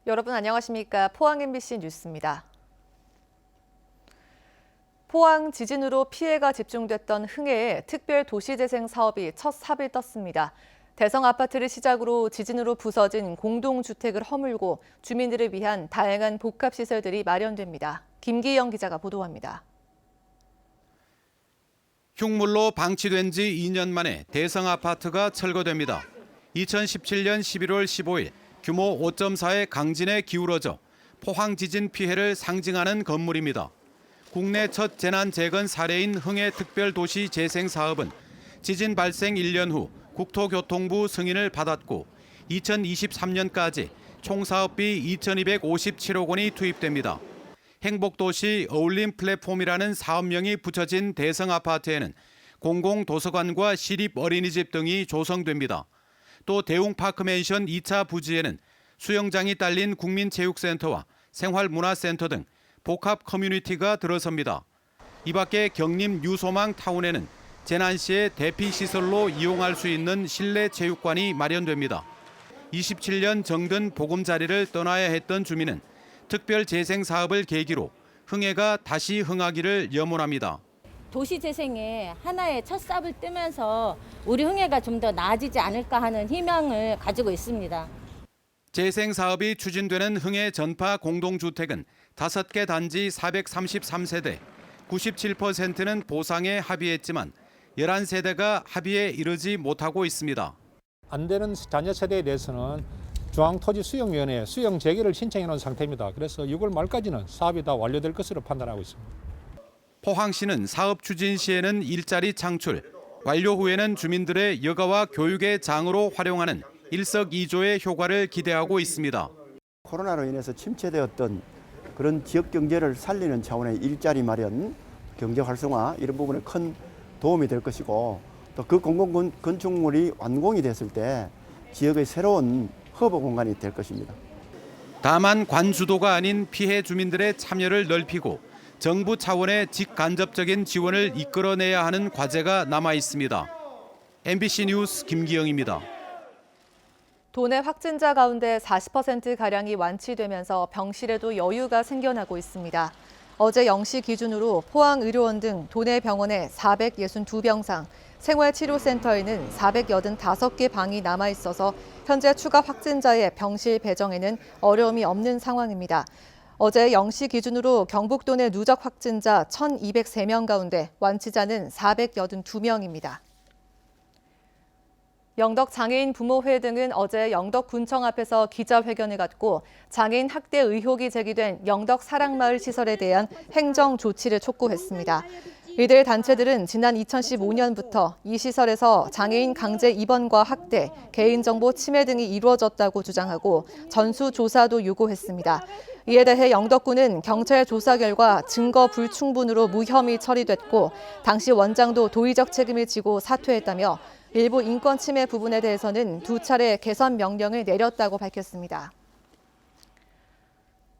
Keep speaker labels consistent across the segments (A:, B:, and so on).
A: 여러분 안녕하십니까? 포항 MBC 뉴스입니다. 포항 지진으로 피해가 집중됐던 흥해에 특별 도시재생 사업이 첫 삽을 떴습니다. 대성 아파트를 시작으로 지진으로 부서진 공동주택을 허물고 주민들을 위한 다양한 복합시설들이 마련됩니다. 김기영 기자가 보도합니다.
B: 흉물로 방치된 지 2년 만에 대성 아파트가 철거됩니다. 2017년 11월 15일 규모 5.4의 강진에 기울어져 포항 지진 피해를 상징하는 건물입니다. 국내 첫 재난 재건 사례인 흥해 특별도시 재생 사업은 지진 발생 1년 후 국토교통부 승인을 받았고 2023년까지 총 사업비 2,257억 원이 투입됩니다. 행복도시 어울림 플랫폼이라는 사업명이 붙여진 대성 아파트에는 공공도서관과 시립 어린이집 등이 조성됩니다. 또 대웅파크 맨션 2차 부지에는 수영장이 딸린 국민체육센터와 생활문화센터 등 복합 커뮤니티가 들어섭니다. 이 밖에 경림 유소망 타운에는 재난 시에 대피시설로 이용할 수 있는 실내 체육관이 마련됩니다. 27년 정든 보금자리를 떠나야 했던 주민은 특별 재생 사업을 계기로 흥해가 다시 흥하기를 염원합니다.
C: 도시 재생에 하나의 첫 삽을 뜨면서 우리 흥해가 좀 더 나아지지 않을까 하는 희망을 가지고 있습니다.
B: 재생 사업이 추진되는 흥해 전파 공동주택은 5개 단지 433세대, 97%는 보상에 합의했지만 11세대가 합의에 이르지 못하고 있습니다.
D: 안 되는 자녀 세대에 대해서는 중앙토지수용위원회에 수용 재개를 신청해 놓은 상태입니다. 그래서 6월 말까지는 사업이 다 완료될 것으로 판단하고 있습니다.
B: 포항시는 사업 추진 시에는 일자리 창출, 완료 후에는 주민들의 여가와 교육의 장으로 활용하는 일석이조의 효과를 기대하고 있습니다.
E: 코로나로 인해서 침체되었던 그런 지역 경제를 살리는 차원의 일자리 마련, 경제 활성화 이런 부분에 큰 도움이 될 것이고 또 그 공공 건축물이 완공이 됐을 때 지역의 새로운 허브 공간이 될 것입니다.
B: 다만 관주도가 아닌 피해 주민들의 참여를 넓히고 정부 차원의 직간접적인 지원을 이끌어내야 하는 과제가 남아 있습니다. MBC 뉴스 김기영입니다.
A: 도내 확진자 가운데 40%가량이 완치되면서 병실에도 여유가 생겨나고 있습니다. 어제 0시 기준으로 포항의료원 등 도내 병원에 462병상, 생활치료센터에는 485개 방이 남아있어서 현재 추가 확진자의 병실 배정에는 어려움이 없는 상황입니다. 어제 0시 기준으로 경북도 내 누적 확진자 1,203명 가운데 완치자는 482명입니다. 영덕 장애인 부모회 등은 어제 영덕군청 앞에서 기자회견을 갖고 장애인 학대 의혹이 제기된 영덕 사랑마을 시설에 대한 행정 조치를 촉구했습니다. 이들 단체들은 지난 2015년부터 이 시설에서 장애인 강제 입원과 학대, 개인정보 침해 등이 이루어졌다고 주장하고 전수조사도 요구했습니다. 이에 대해 영덕군은 경찰 조사 결과 증거 불충분으로 무혐의 처리됐고 당시 원장도 도의적 책임을 지고 사퇴했다며 일부 인권 침해 부분에 대해서는 2차례 개선 명령을 내렸다고 밝혔습니다.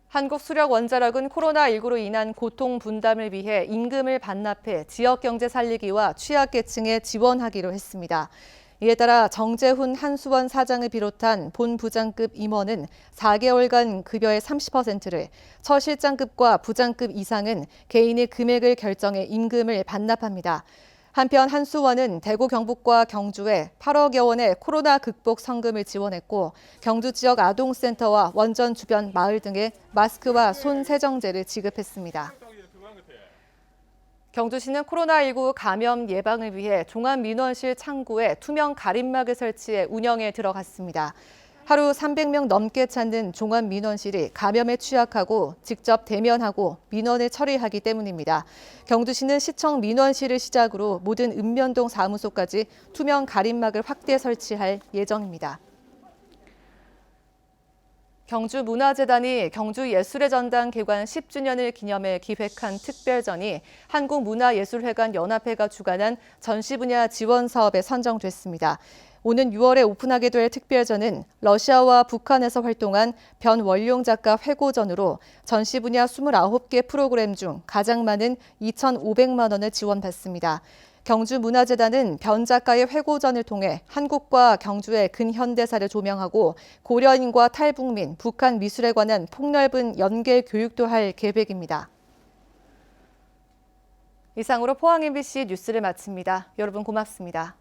A: 한국수력원자력은 코로나19로 인한 고통 분담을 위해 임금을 반납해 지역 경제 살리기와 취약계층에 지원하기로 했습니다. 이에 따라 정재훈 한수원 사장을 비롯한 본 부장급 임원은 4개월간 급여의 30%를, 처실장급과 부장급 이상은 개인의 금액을 결정해 임금을 반납합니다. 한편 한수원은 대구 경북과 경주에 8억여 원의 코로나 극복 성금을 지원했고 경주 지역 아동센터와 원전 주변 마을 등에 마스크와 손 세정제를 지급했습니다. 경주시는 코로나19 감염 예방을 위해 종합민원실 창구에 투명 가림막을 설치해 운영에 들어갔습니다. 하루 300명 넘게 찾는 종합민원실이 감염에 취약하고 직접 대면하고 민원을 처리하기 때문입니다. 경주시는 시청 민원실을 시작으로 모든 읍면동 사무소까지 투명 가림막을 확대 설치할 예정입니다. 경주문화재단이 경주예술의 전당 개관 10주년을 기념해 기획한 특별전이 한국문화예술회관 연합회가 주관한 전시 분야 지원 사업에 선정됐습니다. 오는 6월에 오픈하게 될 특별전은 러시아와 북한에서 활동한 변원룡 작가 회고전으로 전시 분야 29개 프로그램 중 가장 많은 2,500만 원을 지원받습니다. 경주문화재단은 변 작가의 회고전을 통해 한국과 경주의 근현대사를 조명하고 고려인과 탈북민, 북한 미술에 관한 폭넓은 연계 교육도 할 계획입니다. 이상으로 포항 MBC 뉴스를 마칩니다. 여러분 고맙습니다.